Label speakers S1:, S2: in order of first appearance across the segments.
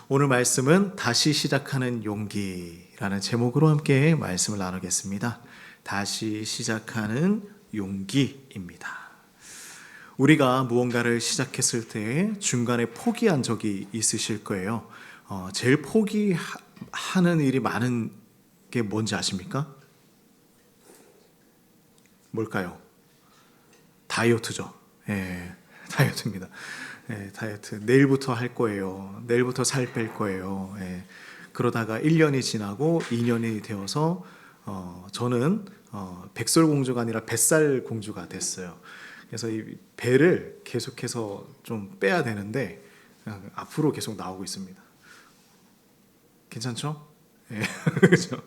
S1: 오늘 말씀은 다시 시작하는 용기라는 제목으로 함께 말씀을 나누겠습니다. 다시 시작하는 용기입니다. 우리가 무언가를 시작했을 때 중간에 포기한 적이 있으실 거예요. 제일 포기하는 일이 많은 게 뭔지 아십니까? 뭘까요? 다이어트죠. 다이어트입니다. 다이어트 내일부터 할 거예요. 내일부터 살 뺄 거예요. 그러다가 1년이 지나고 2년이 되어서 저는 백설공주가 아니라 뱃살공주가 됐어요. 그래서 이 배를 계속해서 좀 빼야 되는데 앞으로 계속 나오고 있습니다. 괜찮죠? 그렇죠?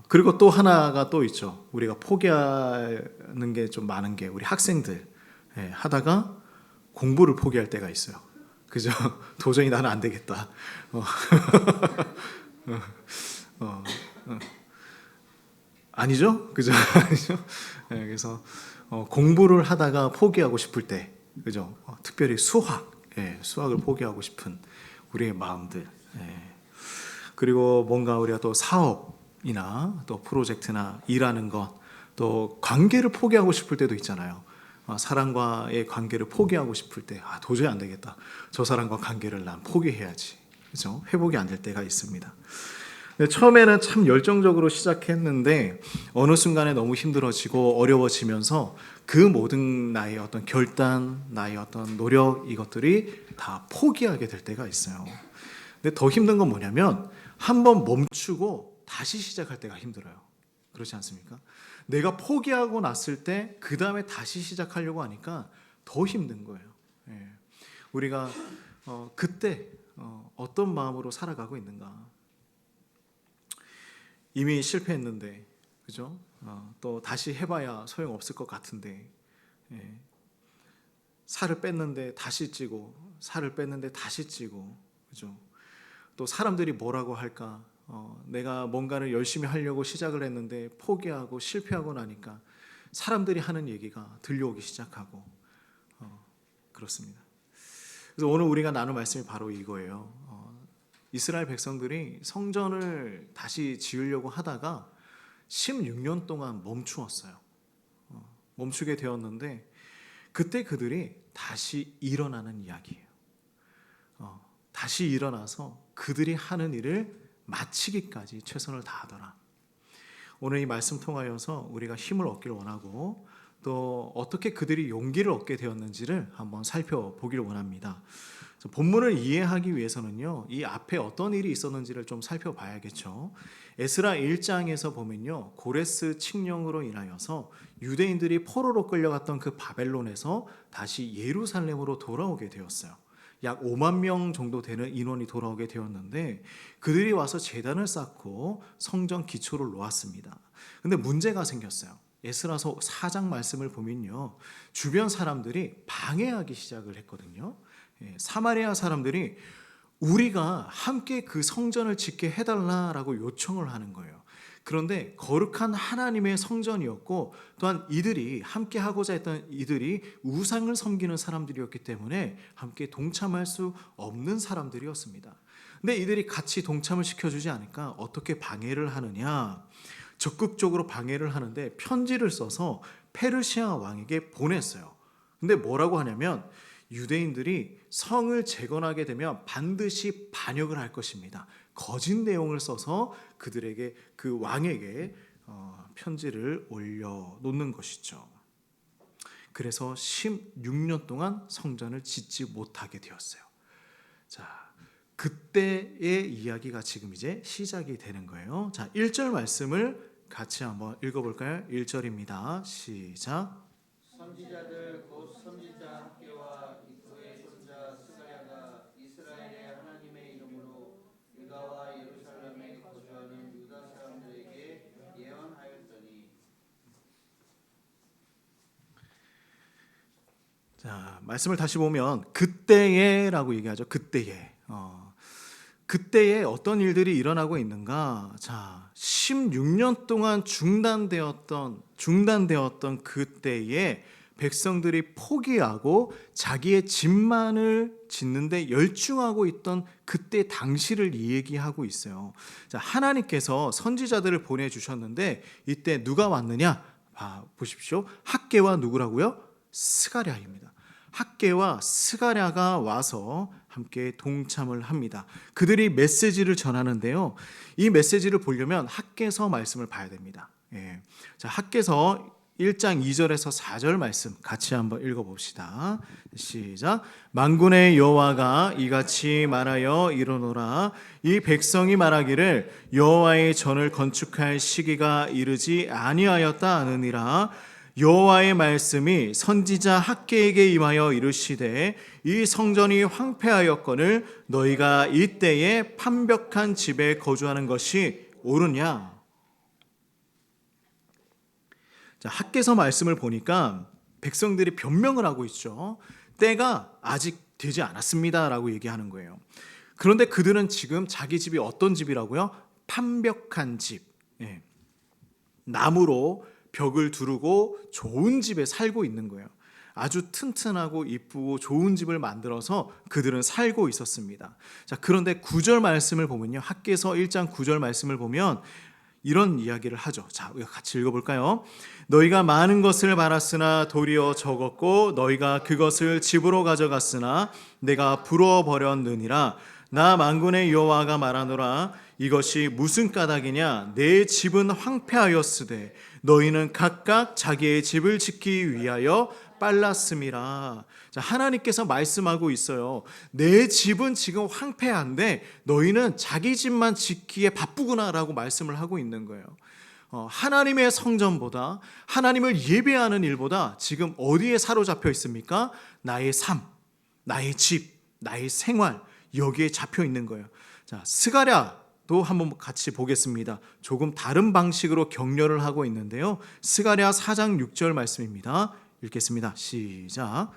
S1: 그리고 또 하나가 또 있죠. 우리가 포기하는 게 좀 많은 게 우리 학생들 하다가 공부를 포기할 때가 있어요. 그죠? 도저히 나는 안 되겠다. 아니죠? 그죠? 아니죠? 그래서 공부를 하다가 포기하고 싶을 때, 그죠? 특별히 수학을 포기하고 싶은 우리의 마음들. 그리고 뭔가 우리가 또 사업이나 또 프로젝트나 일하는 것, 또 관계를 포기하고 싶을 때도 있잖아요. 사람과의 관계를 포기하고 싶을 때 도저히 안 되겠다. 저 사람과 관계를 난 포기해야지. 그죠? 회복이 안 될 때가 있습니다. 처음에는 참 열정적으로 시작했는데 어느 순간에 너무 힘들어지고 어려워지면서 그 모든 나의 어떤 결단, 나의 어떤 노력 이것들이 다 포기하게 될 때가 있어요. 근데 더 힘든 건 뭐냐면 한번 멈추고 다시 시작할 때가 힘들어요. 그렇지 않습니까? 내가 포기하고 났을 때 그 다음에 다시 시작하려고 하니까 더 힘든 거예요. 우리가 그때 어떤 마음으로 살아가고 있는가? 이미 실패했는데, 그죠? 또 다시 해봐야 소용없을 것 같은데, 살을 뺐는데 다시 찌고, 살을 뺐는데 다시 찌고, 그죠? 또 사람들이 뭐라고 할까? 내가 뭔가를 열심히 하려고 시작을 했는데 포기하고 실패하고 나니까 사람들이 하는 얘기가 들려오기 시작하고 그렇습니다. 그래서 오늘 우리가 나눌 말씀이 바로 이거예요. 이스라엘 백성들이 성전을 다시 지으려고 하다가 16년 동안 멈추었어요. 멈추게 되었는데 그때 그들이 다시 일어나는 이야기예요. 다시 일어나서 그들이 하는 일을 마치기까지 최선을 다하더라. 오늘 이 말씀 통하여서 우리가 힘을 얻기를 원하고 또 어떻게 그들이 용기를 얻게 되었는지를 한번 살펴보기를 원합니다. 본문을 이해하기 위해서는요, 이 앞에 어떤 일이 있었는지를 좀 살펴봐야겠죠. 에스라 1장에서 보면요, 고레스 칙령으로 인하여서 유대인들이 포로로 끌려갔던 그 바벨론에서 다시 예루살렘으로 돌아오게 되었어요. 약 5만 명 정도 되는 인원이 돌아오게 되었는데 그들이 와서 제단을 쌓고 성전 기초를 놓았습니다. 근데 문제가 생겼어요. 에스라서 4장 말씀을 보면요, 주변 사람들이 방해하기 시작을 했거든요. 사마리아 사람들이 우리가 함께 그 성전을 짓게 해달라라고 요청을 하는 거예요. 그런데 거룩한 하나님의 성전이었고 또한 이들이 함께 하고자 했던 이들이 우상을 섬기는 사람들이었기 때문에 함께 동참할 수 없는 사람들이었습니다. 근데 이들이 같이 동참을 시켜주지 않으니까 어떻게 방해를 하느냐? 적극적으로 방해를 하는데 편지를 써서 페르시아 왕에게 보냈어요. 근데 뭐라고 하냐면 유대인들이 성을 재건하게 되면 반드시 반역을 할 것입니다. 거짓 내용을 써서 그들에게 그 왕에게 편지를 올려놓는 것이죠. 그래서 16년 동안 성전을 짓지 못하게 되었어요. 자, 그때의 이야기가 지금 이제 시작이 되는 거예요. 자, 1절 말씀을 같이 한번 읽어볼까요? 1절입니다. 시작.
S2: 선지자들 곧 선지자 학개와 이도의 손자 스가랴가 이스라엘의 하나님의 이름으로 유다와 예루살렘에 거주하는 유다 사람들에게 예언하였더니.
S1: 자, 말씀을 다시 보면 그때에라고 얘기하죠. 그때에 어떤 일들이 일어나고 있는가? 자, 16년 동안 중단되었던 그때에 백성들이 포기하고 자기의 집만을 짓는데 열중하고 있던 그때 당시를 얘기하고 있어요. 자, 하나님께서 선지자들을 보내주셨는데 이때 누가 왔느냐? 보십시오. 학개와 누구라고요? 스가랴입니다. 학개와 스가랴가 와서 함께 동참을 합니다. 그들이 메시지를 전하는데요. 이 메시지를 보려면 학개서 말씀을 봐야 됩니다. 자, 학개서 1장 2절에서 4절 말씀 같이 한번 읽어봅시다. 시작. 만군의 여호와가 이같이 말하여 이르노라. 이 백성이 말하기를 여호와의 전을 건축할 시기가 이르지 아니하였다 하느니라. 여호와의 말씀이 선지자 학개에게 임하여 이르시되 이 성전이 황폐하였거늘 너희가 이때에 판벽한 집에 거주하는 것이 옳으냐. 자, 학개서 말씀을 보니까 백성들이 변명을 하고 있죠. 때가 아직 되지 않았습니다라고 얘기하는 거예요. 그런데 그들은 지금 자기 집이 어떤 집이라고요? 판벽한 집. 나무로 벽을 두르고 좋은 집에 살고 있는 거예요. 아주 튼튼하고 이쁘고 좋은 집을 만들어서 그들은 살고 있었습니다. 자, 그런데 9절 말씀을 보면요. 학개서 1장 9절 말씀을 보면 이런 이야기를 하죠. 자, 우리가 같이 읽어볼까요? 너희가 많은 것을 바랐으나 도리어 적었고 너희가 그것을 집으로 가져갔으나 내가 부러버렸느니라. 나 만군의 여호와가 말하노라. 이것이 무슨 까닭이냐? 내 집은 황폐하였으되 너희는 각각 자기의 집을 짓기 위하여 빨랐음이라. 자, 하나님께서 말씀하고 있어요. 내 집은 지금 황폐한데 너희는 자기 집만 짓기에 바쁘구나라고 말씀을 하고 있는 거예요. 하나님의 성전보다 하나님을 예배하는 일보다 지금 어디에 사로잡혀 있습니까? 나의 삶, 나의 집, 나의 생활 여기에 잡혀 있는 거예요. 자, 스가랴도 한번 같이 보겠습니다. 조금 다른 방식으로 격려를 하고 있는데요. 스가랴 4장 6절 말씀입니다. 읽겠습니다. 시작.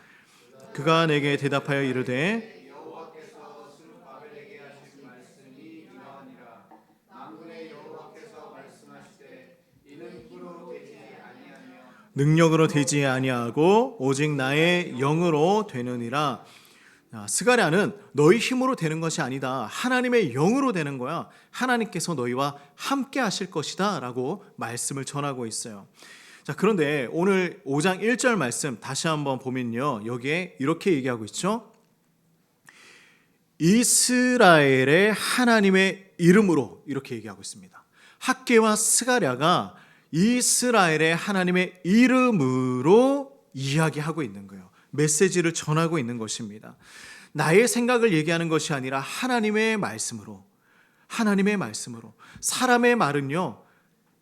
S1: 그가 내게 대답하여 이르되
S2: 여호와께서 스룹바벨에게 하신 말씀이 이러하니라. 만군의 여호와께서 말씀하시되 이는 힘으로 되지 아니하며
S1: 능력으로 되지 아니하고 오직 나의 영으로 되느니라. 스가랴는 너희 힘으로 되는 것이 아니다. 하나님의 영으로 되는 거야. 하나님께서 너희와 함께 하실 것이다 라고 말씀을 전하고 있어요. 자, 그런데 오늘 5장 1절 말씀 다시 한번 보면요. 여기에 이렇게 얘기하고 있죠. 이스라엘의 하나님의 이름으로 이렇게 얘기하고 있습니다. 학개와 스가랴가 이스라엘의 하나님의 이름으로 이야기하고 있는 거예요. 메시지를 전하고 있는 것입니다. 나의 생각을 얘기하는 것이 아니라 하나님의 말씀으로, 하나님의 말씀으로. 사람의 말은요,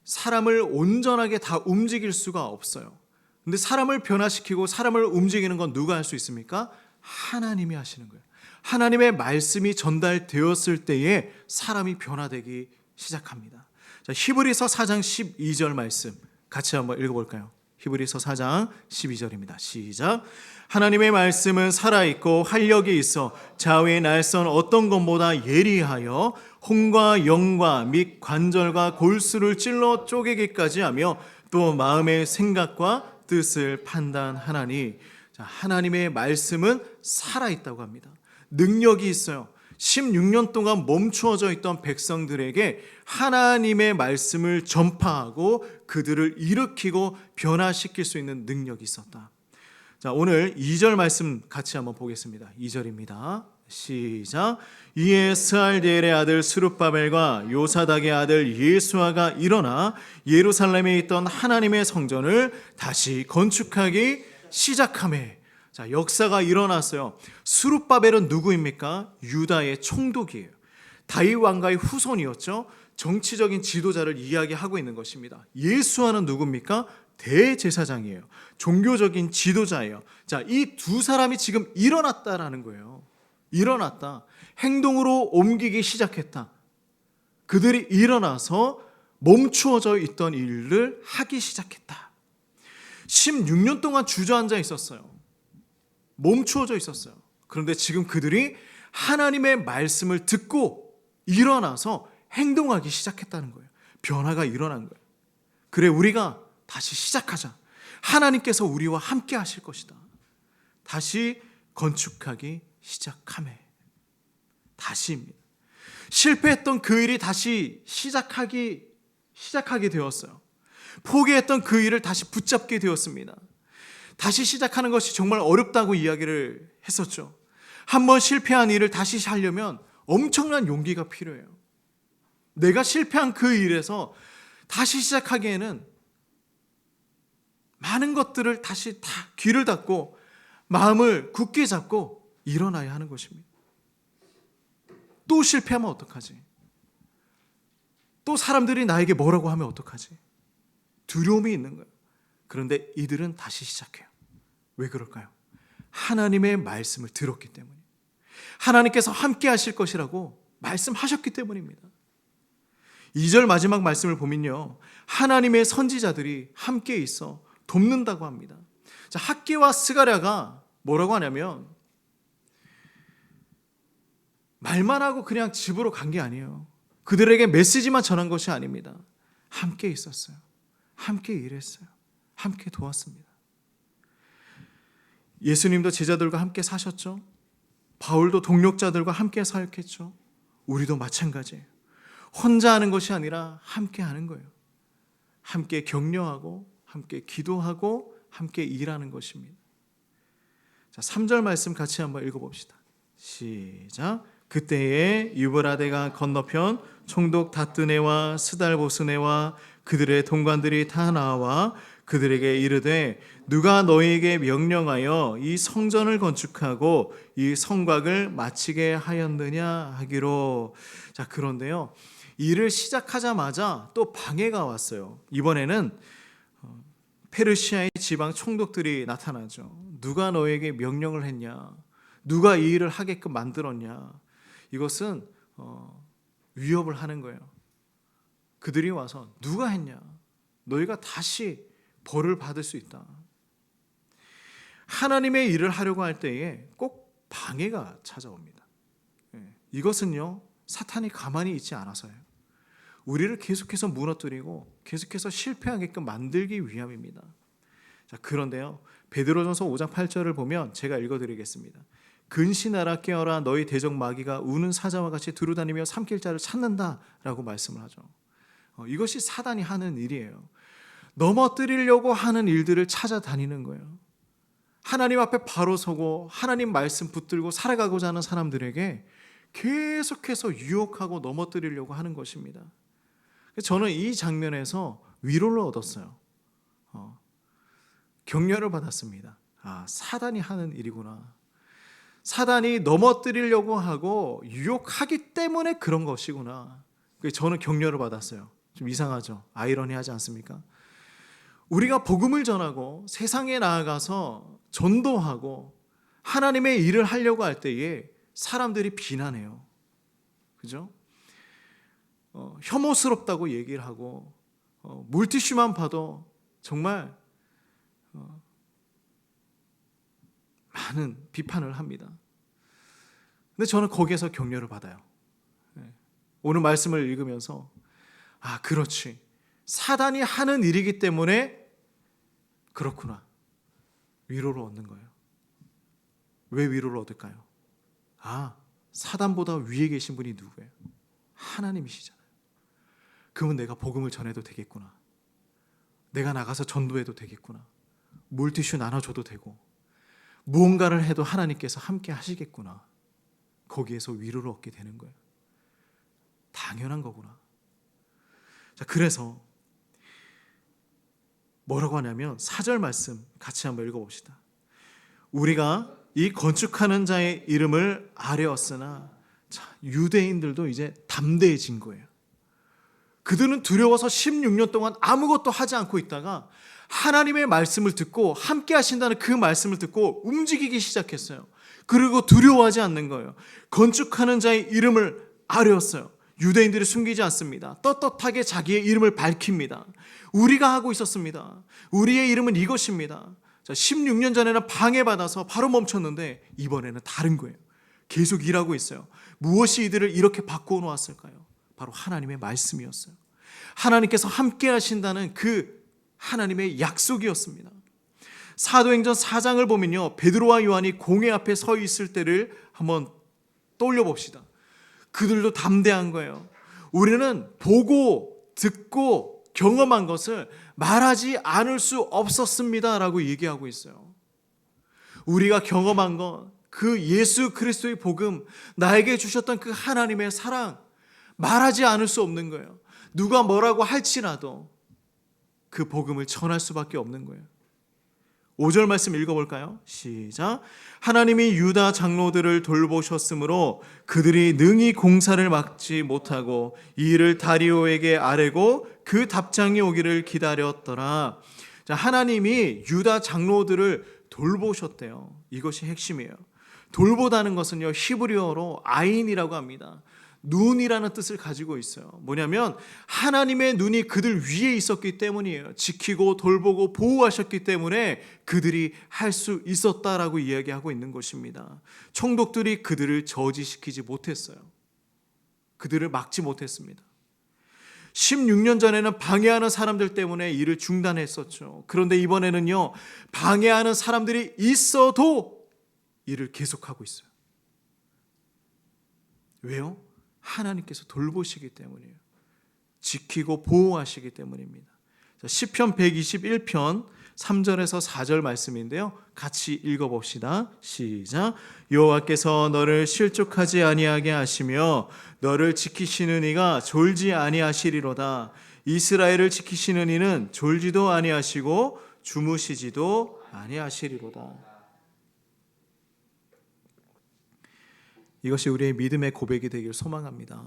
S1: 사람을 온전하게 다 움직일 수가 없어요. 근데 사람을 변화시키고 사람을 움직이는 건 누가 할 수 있습니까? 하나님이 하시는 거예요. 하나님의 말씀이 전달되었을 때에 사람이 변화되기 시작합니다. 자, 히브리서 4장 12절 말씀 같이 한번 읽어볼까요? 히브리서 4장 12절입니다. 시작. 하나님의 말씀은 살아있고 활력이 있어 좌우의 날선 어떤 것보다 예리하여 혼과 영과 및 관절과 골수를 찔러 쪼개기까지 하며 또 마음의 생각과 뜻을 판단하나니. 자, 하나님의 말씀은 살아있다고 합니다. 능력이 있어요. 16년 동안 멈추어져 있던 백성들에게 하나님의 말씀을 전파하고 그들을 일으키고 변화시킬 수 있는 능력이 있었다. 자, 오늘 2절 말씀 같이 한번 보겠습니다. 2절입니다. 시작. 이에 스알디엘의 아들 스룹바벨과 요사닥의 아들 예수아가 일어나 예루살렘에 있던 하나님의 성전을 다시 건축하기 시작하매. 자, 역사가 일어났어요. 스룹바벨은 누구입니까? 유다의 총독이에요. 다윗 왕가의 후손이었죠. 정치적인 지도자를 이야기하고 있는 것입니다. 예수아는 누굽니까? 대제사장이에요. 종교적인 지도자예요. 자, 이 두 사람이 지금 일어났다라는 거예요. 일어났다. 행동으로 옮기기 시작했다. 그들이 일어나서 멈추어져 있던 일을 하기 시작했다. 16년 동안 주저앉아 있었어요. 멈추어져 있었어요. 그런데 지금 그들이 하나님의 말씀을 듣고 일어나서 행동하기 시작했다는 거예요. 변화가 일어난 거예요. 그래, 우리가 다시 시작하자. 하나님께서 우리와 함께 하실 것이다. 다시 건축하기 시작하매. 다시입니다. 실패했던 그 일이 다시 시작하게 되었어요. 포기했던 그 일을 다시 붙잡게 되었습니다. 다시 시작하는 것이 정말 어렵다고 이야기를 했었죠. 한번 실패한 일을 다시 하려면 엄청난 용기가 필요해요. 내가 실패한 그 일에서 다시 시작하기에는 많은 것들을 다시 다 귀를 닫고 마음을 굳게 잡고 일어나야 하는 것입니다. 또 실패하면 어떡하지? 또 사람들이 나에게 뭐라고 하면 어떡하지? 두려움이 있는 거예요. 그런데 이들은 다시 시작해요. 왜 그럴까요? 하나님의 말씀을 들었기 때문에, 하나님께서 함께 하실 것이라고 말씀하셨기 때문입니다. 2절 마지막 말씀을 보면요, 하나님의 선지자들이 함께 있어 돕는다고 합니다. 자, 학기와 스가랴가 뭐라고 하냐면 말만 하고 그냥 집으로 간 게 아니에요. 그들에게 메시지만 전한 것이 아닙니다. 함께 있었어요. 함께 일했어요. 함께 도왔습니다. 예수님도 제자들과 함께 사셨죠. 바울도 동력자들과 함께 사역했죠. 우리도 마찬가지예요. 혼자 하는 것이 아니라 함께 하는 거예요. 함께 격려하고 함께 기도하고 함께 일하는 것입니다. 자, 3절 말씀 같이 한번 읽어봅시다. 시작. 그때에 유브라데가 건너편 총독 다뜨네와 스달보스네와 그들의 동관들이 다 나와 그들에게 이르되 누가 너희에게 명령하여 이 성전을 건축하고 이 성곽을 마치게 하였느냐 하기로. 자, 그런데요, 일을 시작하자마자 또 방해가 왔어요. 이번에는 페르시아의 지방 총독들이 나타나죠. 누가 너에게 명령을 했냐? 누가 이 일을 하게끔 만들었냐? 이것은 위협을 하는 거예요. 그들이 와서 누가 했냐? 너희가 다시 벌을 받을 수 있다. 하나님의 일을 하려고 할 때에 꼭 방해가 찾아옵니다. 이것은요, 사탄이 가만히 있지 않아서요. 우리를 계속해서 무너뜨리고 계속해서 실패하게끔 만들기 위함입니다. 자, 그런데요, 베드로전서 5장 8절을 보면 제가 읽어드리겠습니다. 근신하라 깨어라 너희 대적 마귀가 우는 사자와 같이 두루다니며 삼킬 자를 찾는다라고 말씀을 하죠. 이것이 사단이 하는 일이에요. 넘어뜨리려고 하는 일들을 찾아다니는 거예요. 하나님 앞에 바로 서고 하나님 말씀 붙들고 살아가고자 하는 사람들에게 계속해서 유혹하고 넘어뜨리려고 하는 것입니다. 저는 이 장면에서 위로를 얻었어요. 격려를 받았습니다. 아, 사단이 하는 일이구나. 사단이 넘어뜨리려고 하고 유혹하기 때문에 그런 것이구나. 저는 격려를 받았어요. 좀 이상하죠? 아이러니하지 않습니까? 우리가 복음을 전하고 세상에 나아가서 전도하고 하나님의 일을 하려고 할 때에 사람들이 비난해요. 그죠? 혐오스럽다고 얘기를 하고 물티슈만 봐도 정말 많은 비판을 합니다. 근데 저는 거기에서 격려를 받아요. 오늘 말씀을 읽으면서 아, 그렇지. 사단이 하는 일이기 때문에 그렇구나. 위로를 얻는 거예요. 왜 위로를 얻을까요? 아, 사단보다 위에 계신 분이 누구예요? 하나님이시잖아요. 그러면 내가 복음을 전해도 되겠구나. 내가 나가서 전도해도 되겠구나. 물티슈 나눠줘도 되고 무언가를 해도 하나님께서 함께 하시겠구나. 거기에서 위로를 얻게 되는 거예요. 당연한 거구나. 자, 그래서 뭐라고 하냐면 4절 말씀 같이 한번 읽어봅시다. 우리가 이 건축하는 자의 이름을 아뢰었으나, 자, 유대인들도 이제 담대해진 거예요. 그들은 두려워서 16년 동안 아무것도 하지 않고 있다가 하나님의 말씀을 듣고 함께 하신다는 그 말씀을 듣고 움직이기 시작했어요. 그리고 두려워하지 않는 거예요. 건축하는 자의 이름을 아뢰었어요. 유대인들이 숨기지 않습니다. 떳떳하게 자기의 이름을 밝힙니다. 우리가 하고 있었습니다. 우리의 이름은 이것입니다. 자, 16년 전에는 방해받아서 바로 멈췄는데 이번에는 다른 거예요. 계속 일하고 있어요. 무엇이 이들을 이렇게 바꾸어 놓았을까요? 바로 하나님의 말씀이었어요. 하나님께서 함께 하신다는 그 하나님의 약속이었습니다. 사도행전 4장을 보면요, 베드로와 요한이 공회 앞에 서 있을 때를 한번 떠올려 봅시다. 그들도 담대한 거예요. 우리는 보고 듣고 경험한 것을 말하지 않을 수 없었습니다 라고 얘기하고 있어요. 우리가 경험한 것, 그 예수 그리스도의 복음, 나에게 주셨던 그 하나님의 사랑, 말하지 않을 수 없는 거예요. 누가 뭐라고 할지라도 그 복음을 전할 수밖에 없는 거예요. 5절 말씀 읽어볼까요? 시작. 하나님이 유다 장로들을 돌보셨으므로 그들이 능히 공사를 막지 못하고 이 일을 다리오에게 아뢰고 그 답장이 오기를 기다렸더라. 자, 하나님이 유다 장로들을 돌보셨대요. 이것이 핵심이에요. 돌보다는 것은요, 히브리어로 아인이라고 합니다. 눈이라는 뜻을 가지고 있어요. 뭐냐면 하나님의 눈이 그들 위에 있었기 때문이에요. 지키고 돌보고 보호하셨기 때문에 그들이 할 수 있었다라고 이야기하고 있는 것입니다. 총독들이 그들을 저지시키지 못했어요. 그들을 막지 못했습니다. 16년 전에는 방해하는 사람들 때문에 일을 중단했었죠. 그런데 이번에는요, 방해하는 사람들이 있어도 일을 계속하고 있어요. 왜요? 하나님께서 돌보시기 때문이에요. 지키고 보호하시기 때문입니다. 시편 121편 3절에서 4절 말씀인데요, 같이 읽어봅시다. 시작. 여호와께서 너를 실족하지 아니하게 하시며 너를 지키시는 이가 졸지 아니하시리로다. 이스라엘을 지키시는 이는 졸지도 아니하시고 주무시지도 아니하시리로다. 이것이 우리의 믿음의 고백이 되길 소망합니다.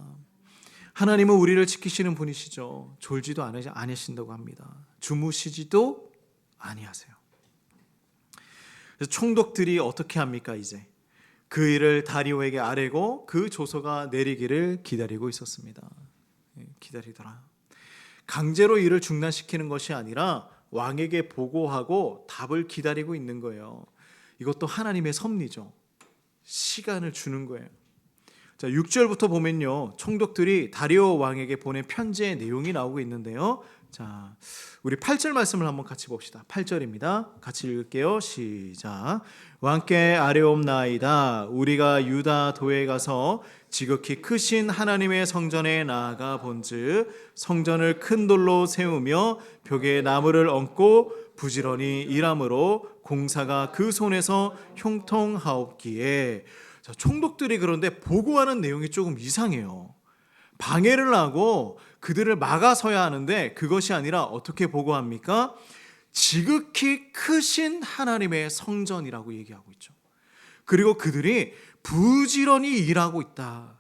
S1: 하나님은 우리를 지키시는 분이시죠. 졸지도 아니하신다고 합니다. 주무시지도 아니하세요. 그래서 총독들이 어떻게 합니까? 이제 그 일을 다리오에게 아뢰고 그 조서가 내리기를 기다리고 있었습니다. 기다리더라. 강제로 일을 중단시키는 것이 아니라 왕에게 보고하고 답을 기다리고 있는 거예요. 이것도 하나님의 섭리죠. 시간을 주는 거예요. 자, 6절부터 보면요, 총독들이 다리오 왕에게 보낸 편지의 내용이 나오고 있는데요. 자, 우리 8절 말씀을 한번 같이 봅시다. 8절입니다. 같이 읽을게요. 시작. 왕께 아뢰옵나이다. 우리가 유다 도에 가서 지극히 크신 하나님의 성전에 나아가 본즉 성전을 큰 돌로 세우며 벽에 나무를 얹고 부지런히 일함으로 공사가 그 손에서 형통하옵기에. 자, 총독들이 그런데 보고하는 내용이 조금 이상해요. 방해를 하고 그들을 막아서야 하는데 그것이 아니라 어떻게 보고합니까? 지극히 크신 하나님의 성전이라고 얘기하고 있죠. 그리고 그들이 부지런히 일하고 있다.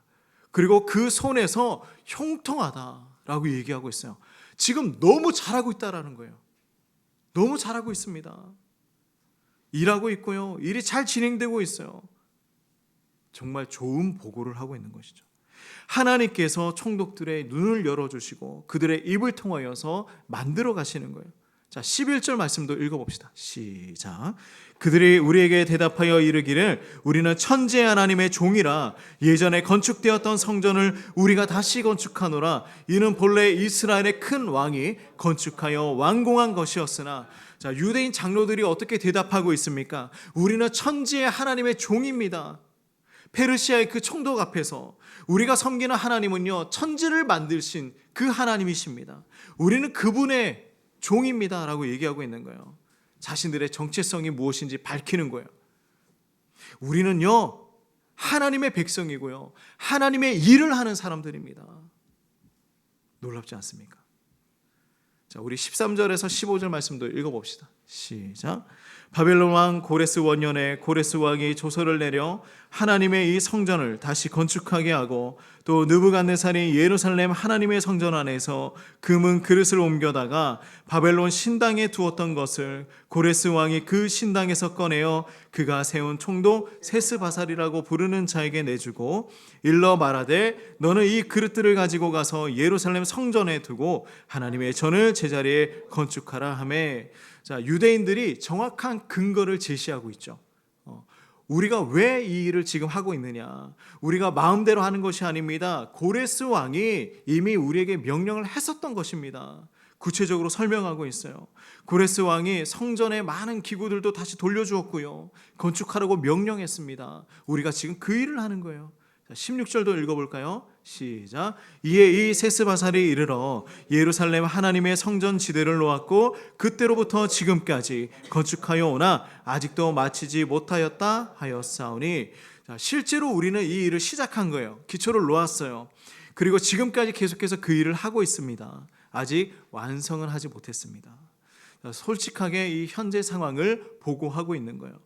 S1: 그리고 그 손에서 형통하다라고 얘기하고 있어요. 지금 너무 잘하고 있다라는 거예요. 너무 잘하고 있습니다. 일하고 있고요. 일이 잘 진행되고 있어요. 정말 좋은 보고를 하고 있는 것이죠. 하나님께서 총독들의 눈을 열어주시고 그들의 입을 통하여서 만들어 가시는 거예요. 자, 11절 말씀도 읽어봅시다. 시작. 그들이 우리에게 대답하여 이르기를 우리는 천지 하나님의 종이라 예전에 건축되었던 성전을 우리가 다시 건축하노라. 이는 본래 이스라엘의 큰 왕이 건축하여 완공한 것이었으나. 자, 유대인 장로들이 어떻게 대답하고 있습니까? 우리는 천지의 하나님의 종입니다. 페르시아의 그 총독 앞에서 우리가 섬기는 하나님은요, 천지를 만드신 그 하나님이십니다. 우리는 그분의 종입니다 라고 얘기하고 있는 거예요. 자신들의 정체성이 무엇인지 밝히는 거예요. 우리는요, 하나님의 백성이고요, 하나님의 일을 하는 사람들입니다. 놀랍지 않습니까? 자, 우리 13절에서 15절 말씀도 읽어봅시다. 시작. 바벨론 왕 고레스 원년에 고레스 왕이 조서를 내려 하나님의 이 성전을 다시 건축하게 하고 또 느부갓네살이 예루살렘 하나님의 성전 안에서 금은 그릇을 옮겨다가 바벨론 신당에 두었던 것을 고레스 왕이 그 신당에서 꺼내어 그가 세운 총독 세스바살이라고 부르는 자에게 내주고 일러 말하되 너는 이 그릇들을 가지고 가서 예루살렘 성전에 두고 하나님의 전을 제자리에 건축하라 하매. 자, 유대인들이 정확한 근거를 제시하고 있죠. 우리가 왜 이 일을 지금 하고 있느냐? 우리가 마음대로 하는 것이 아닙니다. 고레스 왕이 이미 우리에게 명령을 했었던 것입니다. 구체적으로 설명하고 있어요. 고레스 왕이 성전의 많은 기구들도 다시 돌려주었고요. 건축하라고 명령했습니다. 우리가 지금 그 일을 하는 거예요. 16절도 읽어볼까요? 시작. 이에 이 세스바살이 이르러 예루살렘 하나님의 성전 지대를 놓았고 그때로부터 지금까지 건축하여 오나 아직도 마치지 못하였다 하였사오니, 실제로 우리는 이 일을 시작한 거예요. 기초를 놓았어요. 그리고 지금까지 계속해서 그 일을 하고 있습니다. 아직 완성은 하지 못했습니다. 솔직하게 이 현재 상황을 보고하고 있는 거예요.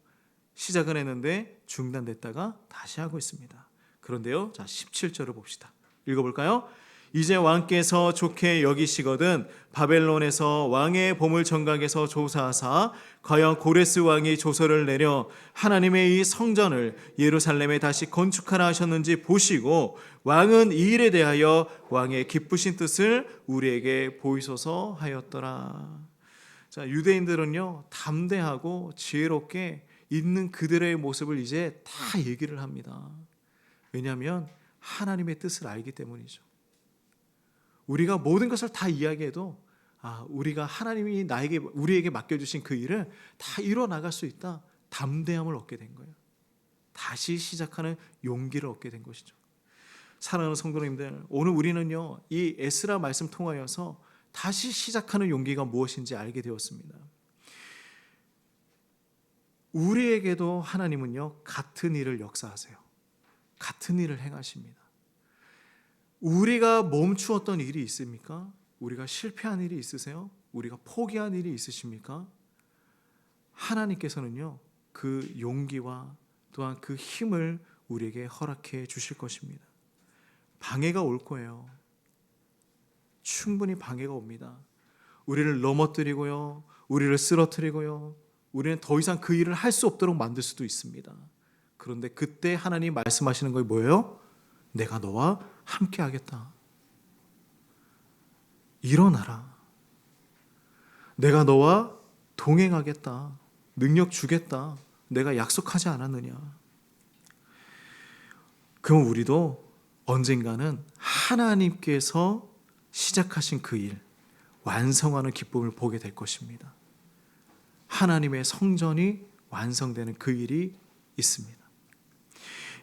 S1: 시작은 했는데 중단됐다가 다시 하고 있습니다. 그런데요, 자 17절을 봅시다. 읽어볼까요? 이제 왕께서 좋게 여기시거든 바벨론에서 왕의 보물 정각에서 조사하사 과연 고레스 왕이 조서를 내려 하나님의 이 성전을 예루살렘에 다시 건축하라 하셨는지 보시고 왕은 이 일에 대하여 왕의 기쁘신 뜻을 우리에게 보이소서 하였더라. 자, 유대인들은요 담대하고 지혜롭게 있는 그들의 모습을 이제 다 얘기를 합니다. 왜냐하면 하나님의 뜻을 알기 때문이죠. 우리가 모든 것을 다 이야기해도 우리가 하나님이 우리에게 맡겨주신 그 일을 다 이뤄나갈 수 있다, 담대함을 얻게 된 거예요. 다시 시작하는 용기를 얻게 된 것이죠. 사랑하는 성도님들, 오늘 우리는요 이 에스라 말씀 통하여서 다시 시작하는 용기가 무엇인지 알게 되었습니다. 우리에게도 하나님은요 같은 일을 역사하세요. 같은 일을 행하십니다. 우리가 멈추었던 일이 있습니까? 우리가 실패한 일이 있으세요? 우리가 포기한 일이 있으십니까? 하나님께서는요 그 용기와 또한 그 힘을 우리에게 허락해 주실 것입니다. 방해가 올 거예요. 충분히 방해가 옵니다. 우리를 넘어뜨리고요, 우리를 쓰러뜨리고요, 우리는 더 이상 그 일을 할 수 없도록 만들 수도 있습니다. 그런데 그때 하나님 말씀하시는 거 뭐예요? 내가 너와 함께 하겠다. 일어나라. 내가 너와 동행하겠다. 능력 주겠다. 내가 약속하지 않았느냐. 그럼 우리도 언젠가는 하나님께서 시작하신 그 일, 완성하는 기쁨을 보게 될 것입니다. 하나님의 성전이 완성되는 그 일이 있습니다.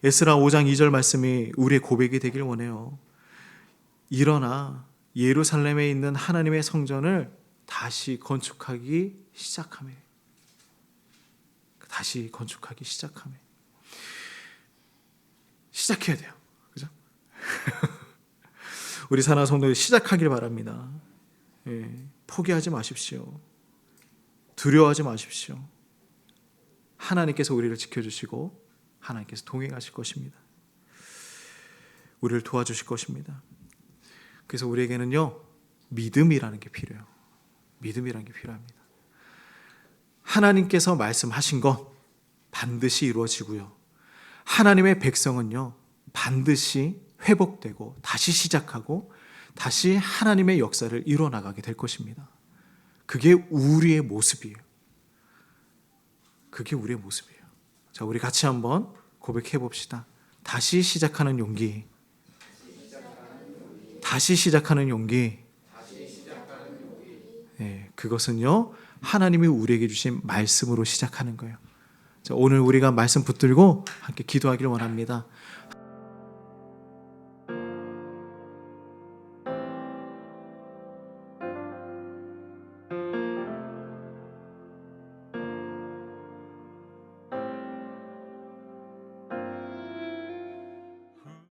S1: 에스라 5장 2절 말씀이 우리의 고백이 되길 원해요. 일어나 예루살렘에 있는 하나님의 성전을 다시 건축하기 시작하며, 다시 건축하기 시작하며. 시작해야 돼요. 그죠? 우리 사랑하는 성도들 시작하길 바랍니다. 포기하지 마십시오. 두려워하지 마십시오. 하나님께서 우리를 지켜주시고 하나님께서 동행하실 것입니다. 우리를 도와주실 것입니다. 그래서 우리에게는요 믿음이라는 게 필요해요. 믿음이라는 게 필요합니다. 하나님께서 말씀하신 것 반드시 이루어지고요, 하나님의 백성은요 반드시 회복되고 다시 시작하고 다시 하나님의 역사를 이뤄나가게 될 것입니다. 그게 우리의 모습이에요. 그게 우리의 모습이에요. 자, 우리 같이 한번 고백해 봅시다. 다시 시작하는 용기. 다시 시작하는 용기. 네, 그것은요 하나님이 우리에게 주신 말씀으로 시작하는 거예요. 자, 오늘 우리가 말씀 붙들고 함께 기도하기를 원합니다.